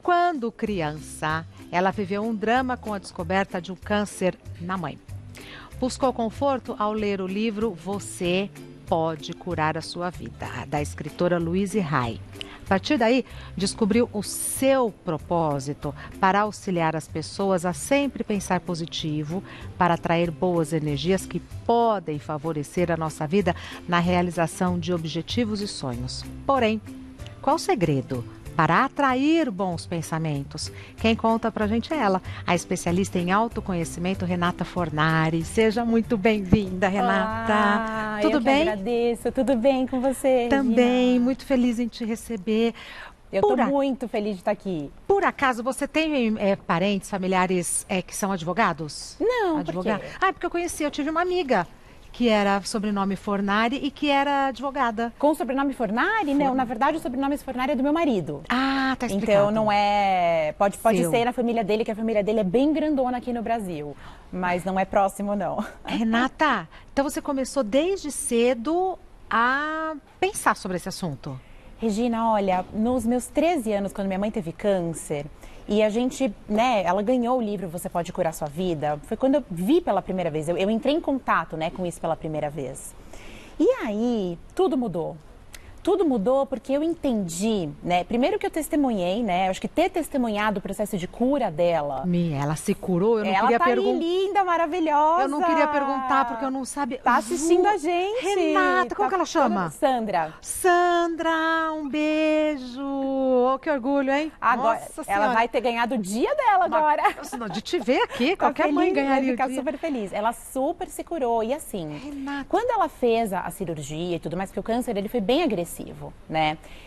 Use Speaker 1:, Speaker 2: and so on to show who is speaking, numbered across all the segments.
Speaker 1: Quando criança, ela viveu um drama com a descoberta de um câncer na mãe. Buscou conforto ao ler o livro Você Pode Curar a Sua Vida, da escritora Louise Hay. A partir daí, descobriu o seu propósito para auxiliar as pessoas a sempre pensar positivo, para atrair boas energias que podem favorecer a nossa vida na realização de objetivos e sonhos. Porém, qual o segredo para atrair bons pensamentos? Quem conta pra gente é ela, a especialista em autoconhecimento, Renata Fornari. Seja muito bem-vinda, Renata.
Speaker 2: Olá,
Speaker 1: tudo bem?
Speaker 2: Eu agradeço. Tudo bem com você,
Speaker 1: Também,
Speaker 2: Regina?
Speaker 1: muito feliz em te receber.
Speaker 2: Eu estou muito feliz de estar aqui.
Speaker 1: Por acaso, você tem parentes, familiares que são advogados?
Speaker 2: Não,
Speaker 1: Advogado?
Speaker 2: por quê?
Speaker 1: Porque eu tive uma amiga que era sobrenome Fornari e que era advogada.
Speaker 2: Com o sobrenome Fornari? Não, na verdade o sobrenome Fornari é do meu marido.
Speaker 1: Ah, tá explicado.
Speaker 2: Então não é... Pode ser na família dele, que a família dele é bem grandona aqui no Brasil. Mas não é próximo, não.
Speaker 1: Renata, então você começou desde cedo a pensar sobre esse assunto?
Speaker 2: Regina, olha, nos meus 13 anos, quando minha mãe teve câncer, e a gente, ela ganhou o livro Você Pode Curar Sua Vida, foi quando eu vi pela primeira vez, eu entrei em contato, com isso pela primeira vez. E aí, tudo mudou. Tudo mudou porque eu entendi, primeiro que eu testemunhei, eu acho que ter testemunhado o processo de cura dela.
Speaker 1: Ela se curou, eu não
Speaker 2: ela
Speaker 1: queria
Speaker 2: tá
Speaker 1: perguntar.
Speaker 2: linda, maravilhosa.
Speaker 1: Eu não queria perguntar porque eu não sabia.
Speaker 2: Tá assistindo a gente.
Speaker 1: Renata, como que ela chama?
Speaker 2: Sandra.
Speaker 1: Sandra, um beijo. Oh, que orgulho, hein?
Speaker 2: Agora,
Speaker 1: Nossa
Speaker 2: ela vai ter ganhado o dia dela agora.
Speaker 1: De te ver aqui, qualquer mãe ganharia.
Speaker 2: Vai ficar super feliz. Ela super se curou. E assim,
Speaker 1: Renata,
Speaker 2: quando ela fez a cirurgia e tudo mais, porque o câncer ele foi bem agressivo,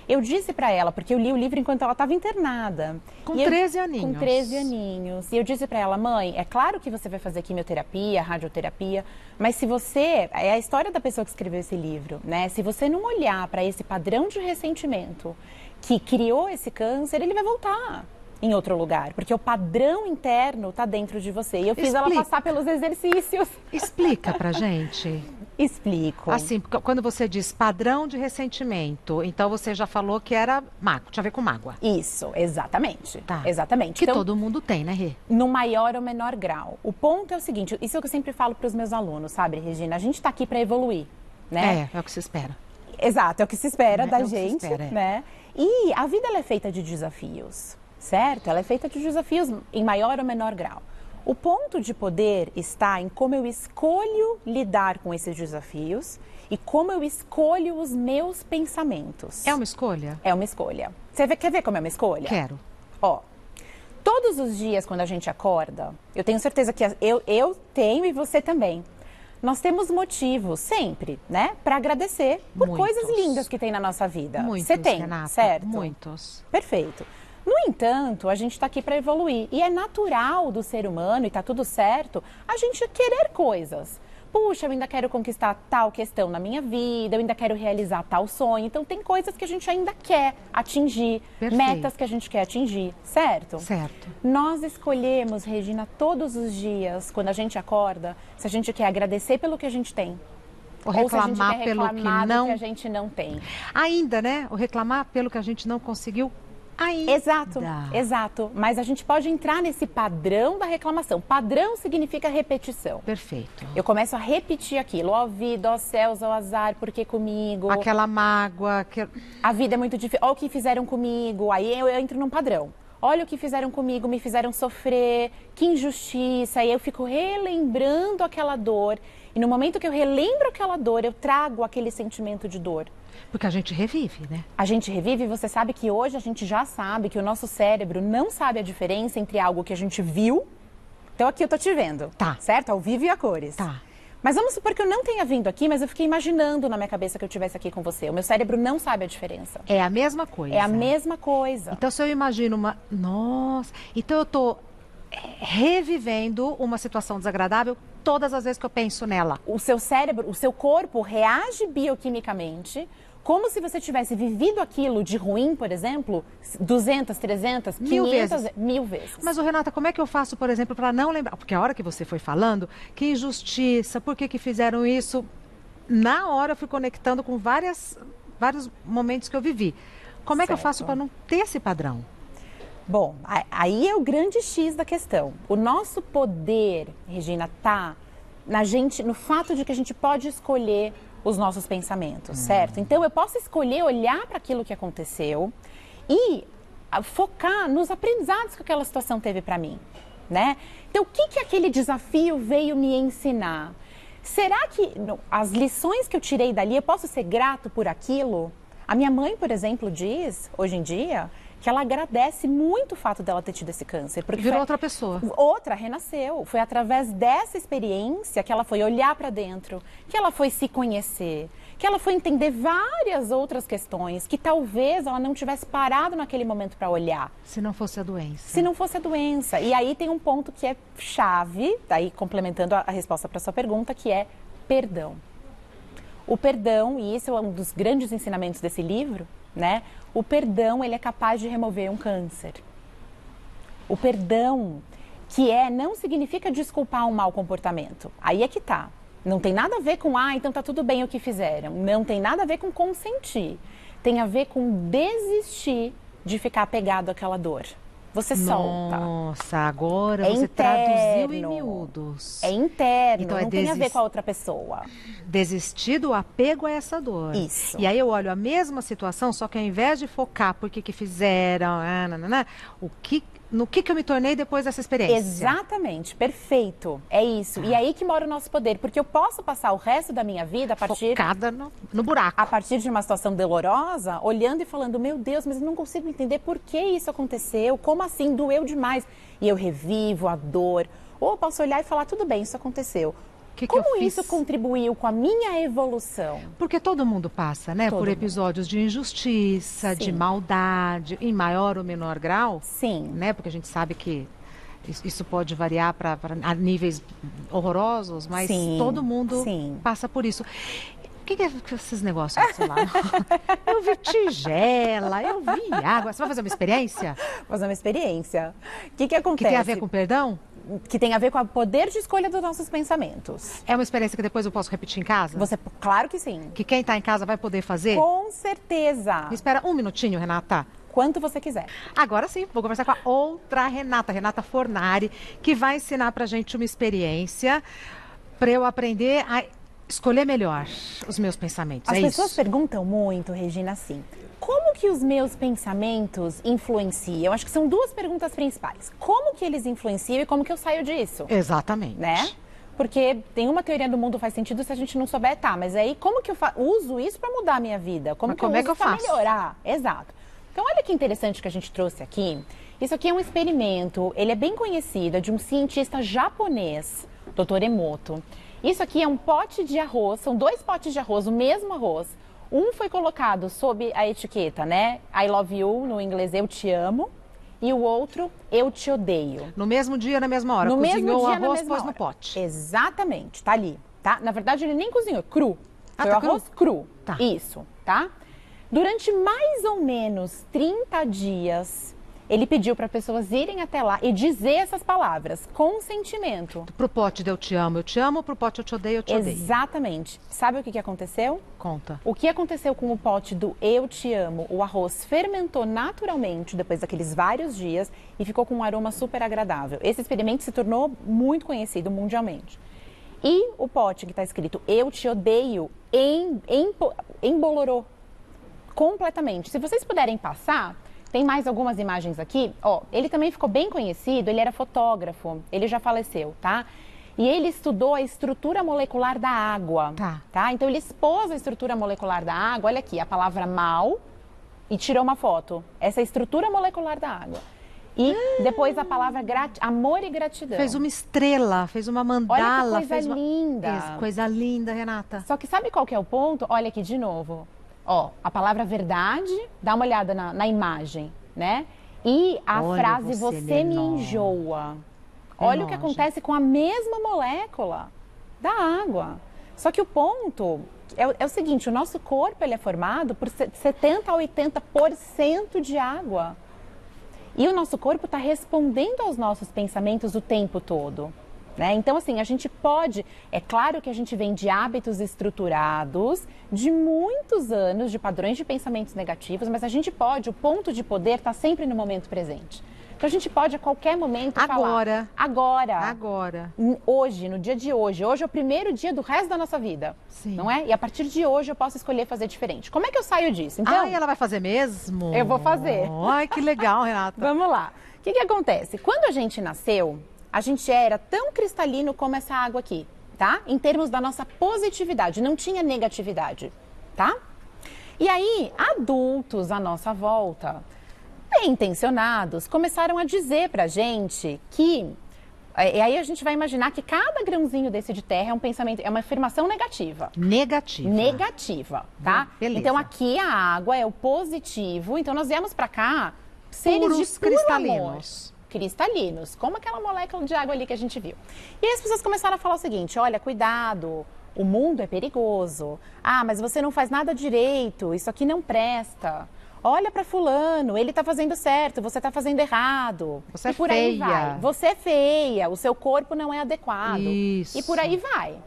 Speaker 2: Eu disse pra ela, porque eu li o livro enquanto ela estava internada.
Speaker 1: Com 13 aninhos.
Speaker 2: Com 13 aninhos. E eu disse pra ela, mãe, é claro que você vai fazer quimioterapia, radioterapia, mas se você, é a história da pessoa que escreveu esse livro, Se você não olhar pra esse padrão de ressentimento que criou esse câncer, ele vai voltar em outro lugar, porque o padrão interno está dentro de você. E eu fiz ela passar pelos exercícios.
Speaker 1: Explica pra gente.
Speaker 2: Explico.
Speaker 1: Assim, quando você diz padrão de ressentimento, então você já falou que era mágoa, tinha a ver com mágoa.
Speaker 2: Isso, exatamente.
Speaker 1: Tá.
Speaker 2: Exatamente.
Speaker 1: Que
Speaker 2: então,
Speaker 1: todo mundo tem, né, Rê?
Speaker 2: No maior ou menor grau. O ponto é o seguinte, isso é o que eu sempre falo para os meus alunos, sabe, Regina? A gente está aqui para evoluir,
Speaker 1: É o que se espera.
Speaker 2: Exato, é o que se espera da gente,
Speaker 1: se espera,
Speaker 2: E a vida ela é feita de desafios, certo? Ela é feita de desafios em maior ou menor grau. O ponto de poder está em como eu escolho lidar com esses desafios e como eu escolho os meus pensamentos.
Speaker 1: É uma escolha?
Speaker 2: É uma escolha. Você quer ver como é uma escolha?
Speaker 1: Quero.
Speaker 2: Todos os dias quando a gente acorda, eu tenho certeza que eu tenho e você também. Nós temos motivos sempre, para agradecer por coisas lindas que tem na nossa vida.
Speaker 1: Muitos,
Speaker 2: você tem,
Speaker 1: Renata,
Speaker 2: certo?
Speaker 1: Muitos.
Speaker 2: Perfeito. No entanto, a gente está aqui para evoluir. E é natural do ser humano, e está tudo certo, a gente querer coisas. Puxa, eu ainda quero conquistar tal questão na minha vida, eu ainda quero realizar tal sonho. Então, tem coisas que a gente ainda quer atingir, metas que a gente quer atingir, certo?
Speaker 1: Certo.
Speaker 2: Nós escolhemos, Regina, todos os dias, quando a gente acorda, se a gente quer agradecer pelo que a gente tem.
Speaker 1: Ou reclamar pelo que não...
Speaker 2: que a gente não tem.
Speaker 1: Ainda, Ou reclamar pelo que a gente não conseguiu. Ainda.
Speaker 2: Exato. Mas a gente pode entrar nesse padrão da reclamação. Padrão significa repetição.
Speaker 1: Perfeito.
Speaker 2: Eu começo a repetir aquilo. Ó vida, ó céus, ó azar, por que comigo?
Speaker 1: Aquela mágoa.
Speaker 2: A vida é muito difícil. Ó o que fizeram comigo. Aí eu entro num padrão. Olha o que fizeram comigo, me fizeram sofrer, que injustiça. E eu fico relembrando aquela dor. E no momento que eu relembro aquela dor, eu trago aquele sentimento de dor.
Speaker 1: Porque a gente revive,
Speaker 2: A gente revive e você sabe que hoje a gente já sabe que o nosso cérebro não sabe a diferença entre algo que a gente viu. Então aqui eu tô te vendo, certo? Ao vivo e a cores. Mas vamos supor que eu não tenha vindo aqui, mas eu fiquei imaginando na minha cabeça que eu estivesse aqui com você. O meu cérebro não sabe a diferença.
Speaker 1: É a mesma coisa.
Speaker 2: É a mesma coisa.
Speaker 1: Então se eu imagino Nossa, então eu tô revivendo uma situação desagradável todas as vezes que eu penso nela.
Speaker 2: O seu cérebro, o seu corpo reage bioquimicamente como se você tivesse vivido aquilo de ruim, por exemplo, 200, 300, 500, mil vezes.
Speaker 1: Mas, Renata, como é que eu faço, por exemplo, para não lembrar? Porque a hora que você foi falando, que injustiça, por que fizeram isso? Na hora eu fui conectando com vários momentos que eu vivi. Como é que eu faço para não ter esse padrão?
Speaker 2: Bom, aí é o grande X da questão. O nosso poder, Regina, tá na gente, no fato de que a gente pode escolher os nossos pensamentos, certo? Então eu posso escolher olhar para aquilo que aconteceu e focar nos aprendizados que aquela situação teve para mim, né? Então o que aquele desafio veio me ensinar? Será que as lições que eu tirei dali, eu posso ser grato por aquilo? A minha mãe, por exemplo, diz, hoje em dia, que ela agradece muito o fato dela ter tido esse câncer. Porque
Speaker 1: virou outra pessoa.
Speaker 2: Outra, renasceu. Foi através dessa experiência que ela foi olhar para dentro, que ela foi se conhecer, que ela foi entender várias outras questões que talvez ela não tivesse parado naquele momento para olhar.
Speaker 1: Se não fosse a doença.
Speaker 2: Se não fosse a doença. E aí tem um ponto que é chave, daí complementando a resposta para a sua pergunta, que é perdão. O perdão, e esse é um dos grandes ensinamentos desse livro, né? O perdão, ele é capaz de remover um câncer. O perdão, não significa desculpar um mau comportamento. Aí é que tá. Não tem nada a ver com, então tá tudo bem o que fizeram. Não tem nada a ver com consentir. Tem a ver com desistir de ficar apegado àquela dor. Você solta.
Speaker 1: Nossa, agora você
Speaker 2: interno.
Speaker 1: Traduziu em miúdos.
Speaker 2: É interno,
Speaker 1: então,
Speaker 2: não tem a ver com a outra pessoa.
Speaker 1: Desistir do apego a essa dor.
Speaker 2: Isso.
Speaker 1: E aí eu olho a mesma situação, só que ao invés de focar por que fizeram, no que eu me tornei depois dessa experiência.
Speaker 2: Exatamente, perfeito. É isso. E aí que mora o nosso poder, porque eu posso passar o resto da minha vida a partir...
Speaker 1: Focada no buraco.
Speaker 2: A partir de uma situação dolorosa, olhando e falando, meu Deus, mas eu não consigo entender por que isso aconteceu, como assim, doeu demais. E eu revivo a dor. Ou eu posso olhar e falar, tudo bem, isso aconteceu. Como isso contribuiu com a minha evolução?
Speaker 1: Porque todo mundo passa, né? Por episódios de injustiça, de maldade, em maior ou menor grau.
Speaker 2: Sim.
Speaker 1: Né? Porque a gente sabe que isso pode variar a níveis horrorosos, mas todo mundo passa por isso. O que é esses negócios do seu lado? Eu vi tigela, eu vi água. Você vai fazer uma experiência?
Speaker 2: Fazer uma experiência. O que acontece?
Speaker 1: Que tem a ver com perdão?
Speaker 2: Que tem a ver com o poder de escolha dos nossos pensamentos.
Speaker 1: É uma experiência que depois eu posso repetir em casa?
Speaker 2: Claro que sim.
Speaker 1: Que quem está em casa vai poder fazer?
Speaker 2: Com certeza.
Speaker 1: Me espera um minutinho, Renata.
Speaker 2: Quanto você quiser.
Speaker 1: Agora sim, vou conversar com a outra Renata Fornari, que vai ensinar pra gente uma experiência para eu aprender a escolher melhor os meus pensamentos.
Speaker 2: As pessoas perguntam muito, Regina, assim, como que os meus pensamentos influenciam? Eu acho que são duas perguntas principais. Como que eles influenciam e como que eu saio disso?
Speaker 1: Exatamente.
Speaker 2: Né? Porque tem uma teoria do mundo faz sentido se a gente não souber, mas aí como que eu uso isso para mudar a minha vida? Como que eu uso para melhorar? Exato. Então olha que interessante que a gente trouxe aqui. Isso aqui é um experimento, ele é bem conhecido, é de um cientista japonês, Dr. Emoto. Isso aqui é um pote de arroz, são 2 potes de arroz, o mesmo arroz. Um foi colocado sob a etiqueta, né? I love you, no inglês eu te amo. E o outro, eu te odeio.
Speaker 1: No mesmo dia, na mesma hora. Cozinhou o arroz, pôs no pote.
Speaker 2: Exatamente, tá ali, tá? Na verdade, ele nem cozinhou, cru. Foi o arroz cru.
Speaker 1: Tá.
Speaker 2: Isso, tá? Durante mais ou menos 30 dias, ele pediu para pessoas irem até lá e dizer essas palavras, com sentimento.
Speaker 1: Pro pote de eu te amo, pro pote eu te odeio,
Speaker 2: Exatamente. Sabe o que aconteceu?
Speaker 1: Conta.
Speaker 2: O que aconteceu com o pote do eu te amo? O arroz fermentou naturalmente depois daqueles vários dias e ficou com um aroma super agradável. Esse experimento se tornou muito conhecido mundialmente. E o pote que está escrito eu te odeio embolorou completamente. Se vocês puderem passar... Tem mais algumas imagens aqui. Ele também ficou bem conhecido, ele era fotógrafo, ele já faleceu, tá? E ele estudou a estrutura molecular da água, tá? Então ele expôs a estrutura molecular da água, olha aqui, a palavra mal, e tirou uma foto. Essa é a estrutura molecular da água. E depois a palavra amor e gratidão.
Speaker 1: Fez uma estrela, fez uma mandala.
Speaker 2: Olha que coisa linda.
Speaker 1: Coisa linda, Renata.
Speaker 2: Só que sabe qual que é o ponto? Olha aqui de novo. A palavra verdade, dá uma olhada na imagem, né? E a frase você me enjoa. Olha o que acontece com a mesma molécula da água. Só que o ponto é o seguinte, o nosso corpo ele é formado por 70 a 80% de água. E o nosso corpo está respondendo aos nossos pensamentos o tempo todo. Né? Então, assim, a gente pode... É claro que a gente vem de hábitos estruturados, de muitos anos, de padrões de pensamentos negativos, mas a gente pode, o ponto de poder está sempre no momento presente. Então a gente pode a qualquer momento
Speaker 1: Agora.
Speaker 2: falar. Agora.
Speaker 1: Agora.
Speaker 2: Hoje, no dia de hoje. Hoje é o primeiro dia do resto da nossa vida.
Speaker 1: Sim.
Speaker 2: Não é? E a partir de hoje eu posso escolher fazer diferente. Como é que eu saio disso? Então,
Speaker 1: Ela vai fazer mesmo?
Speaker 2: Eu vou fazer.
Speaker 1: Ai, que legal, Renata.
Speaker 2: Vamos lá. O que acontece? Quando a gente nasceu, a gente era tão cristalino como essa água aqui, tá? Em termos da nossa positividade, não tinha negatividade, tá? E aí, adultos à nossa volta, bem intencionados, começaram a dizer pra gente que... E aí a gente vai imaginar que cada grãozinho desse de terra é um pensamento, é uma afirmação negativa. Negativa, tá?
Speaker 1: Beleza.
Speaker 2: Então aqui a água é o positivo, então nós viemos pra cá seres
Speaker 1: Puros
Speaker 2: de puro
Speaker 1: cristalinos.
Speaker 2: amor. Cristalinos, como aquela molécula de água ali que a gente viu. E aí as pessoas começaram a falar o seguinte, olha, cuidado, o mundo é perigoso. Ah, mas você não faz nada direito, isso aqui não presta. Olha para fulano, ele tá fazendo certo, você tá fazendo errado.
Speaker 1: Você é
Speaker 2: e por aí
Speaker 1: feia.
Speaker 2: vai. Você é feia, o seu corpo não é adequado.
Speaker 1: Isso.
Speaker 2: E por aí vai.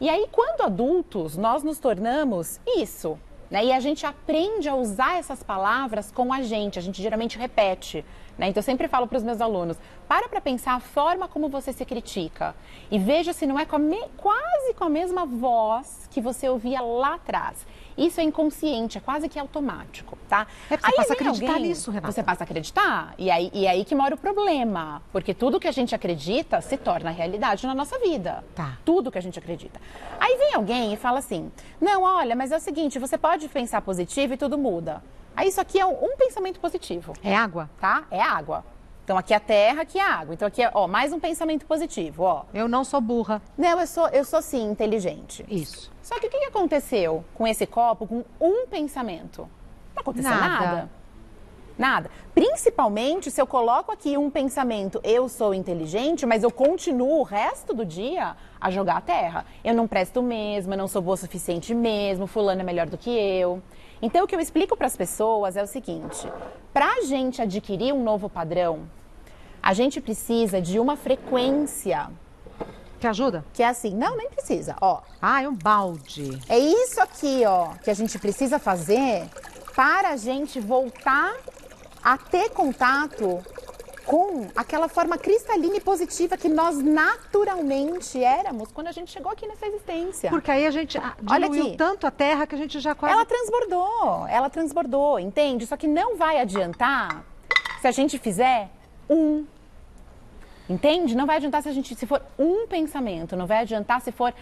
Speaker 2: E aí, quando adultos, nós nos tornamos isso. Né? E a gente aprende a usar essas palavras com a gente geralmente repete. Né? Então, eu sempre falo para os meus alunos, para pensar a forma como você se critica e veja se não é quase com a mesma voz que você ouvia lá atrás. Isso é inconsciente, é quase que automático, tá?
Speaker 1: Você passa a acreditar nisso, Renata.
Speaker 2: Você passa a acreditar. E aí que mora o problema. Porque tudo que a gente acredita se torna realidade na nossa vida.
Speaker 1: Tá.
Speaker 2: Tudo que a gente acredita. Aí vem alguém e fala assim, não, olha, mas é o seguinte, você pode pensar positivo e tudo muda. Aí isso aqui é um pensamento positivo.
Speaker 1: É água?
Speaker 2: Tá? É água. Então aqui é a terra, aqui é a água. Então aqui é, mais um pensamento positivo, ó.
Speaker 1: Eu não sou burra.
Speaker 2: Não, eu sou sim inteligente.
Speaker 1: Isso.
Speaker 2: Só que o que aconteceu com esse copo com um pensamento? Não aconteceu nada. Principalmente se eu coloco aqui um pensamento, eu sou inteligente, mas eu continuo o resto do dia a jogar a terra. Eu não presto mesmo, eu não sou boa o suficiente mesmo, fulano é melhor do que eu. Então o que eu explico para as pessoas é o seguinte, para a gente adquirir um novo padrão, a gente precisa de uma frequência.
Speaker 1: Te ajuda?
Speaker 2: Que é assim, não, nem precisa, ó.
Speaker 1: Ah, é um balde.
Speaker 2: É isso aqui, ó, que a gente precisa fazer para a gente voltar a ter contato com aquela forma cristalina e positiva que nós naturalmente éramos quando a gente chegou aqui nessa existência.
Speaker 1: Porque aí a gente diluiu tanto a terra que a gente já quase...
Speaker 2: Ela transbordou, entende? Só que não vai adiantar se a gente fizer entende? Não vai adiantar se for um pensamento, não vai adiantar se for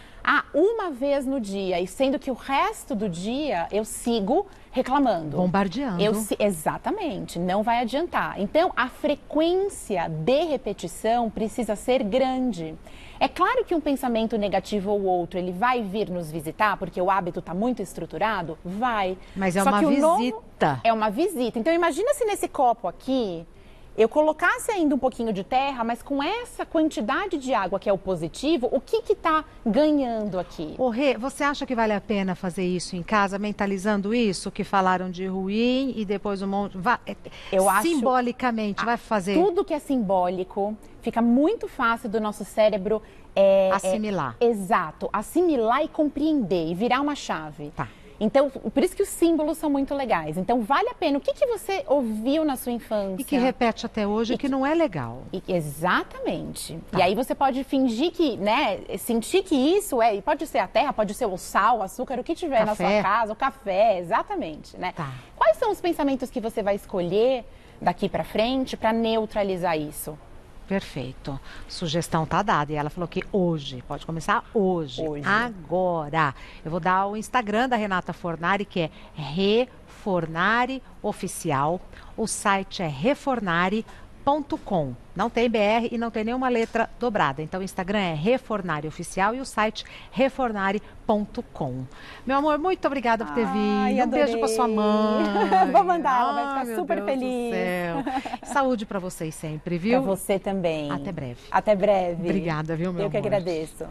Speaker 2: uma vez no dia, e sendo que o resto do dia eu sigo reclamando.
Speaker 1: Bombardeando.
Speaker 2: Exatamente, não vai adiantar. Então, a frequência de repetição precisa ser grande. É claro que um pensamento negativo ou outro, ele vai vir nos visitar, porque o hábito está muito estruturado? Vai.
Speaker 1: Mas é
Speaker 2: Só
Speaker 1: uma
Speaker 2: que
Speaker 1: visita.
Speaker 2: É uma visita. Então, imagina se nesse copo aqui eu colocasse ainda um pouquinho de terra, mas com essa quantidade de água que é o positivo, o que está ganhando aqui?
Speaker 1: Ô, Rê, você acha que vale a pena fazer isso em casa, mentalizando isso, que falaram de ruim e depois um monte...
Speaker 2: Eu acho...
Speaker 1: Simbolicamente, vai fazer...
Speaker 2: Tudo que é simbólico fica muito fácil do nosso cérebro...
Speaker 1: assimilar.
Speaker 2: Exato. Assimilar e compreender e virar uma chave.
Speaker 1: Tá.
Speaker 2: Então, por isso que os símbolos são muito legais. Então, vale a pena. O que você ouviu na sua infância?
Speaker 1: E que repete até hoje que não é legal.
Speaker 2: Exatamente.
Speaker 1: Tá.
Speaker 2: E aí você pode fingir que, né, sentir que isso e pode ser a terra, pode ser o sal, o açúcar, o que tiver na sua casa, o café, exatamente, né?
Speaker 1: Tá.
Speaker 2: Quais são os pensamentos que você vai escolher daqui pra frente para neutralizar isso?
Speaker 1: Perfeito. Sugestão tá dada. E ela falou que hoje, pode começar hoje. Agora. Eu vou dar o Instagram da Renata Fornari, que é Refornari Oficial. O site é refornari.com. Não tem BR e não tem nenhuma letra dobrada. Então o Instagram é Refornari Oficial e o site refornari.com. Meu amor, muito obrigada por ter vindo. Um beijo pra sua mãe.
Speaker 2: Vou mandar, ela vai ficar super feliz.
Speaker 1: Saúde pra vocês sempre, viu?
Speaker 2: Pra você também.
Speaker 1: Até breve.
Speaker 2: Até breve.
Speaker 1: Obrigada, viu, meu amor?
Speaker 2: Eu que agradeço.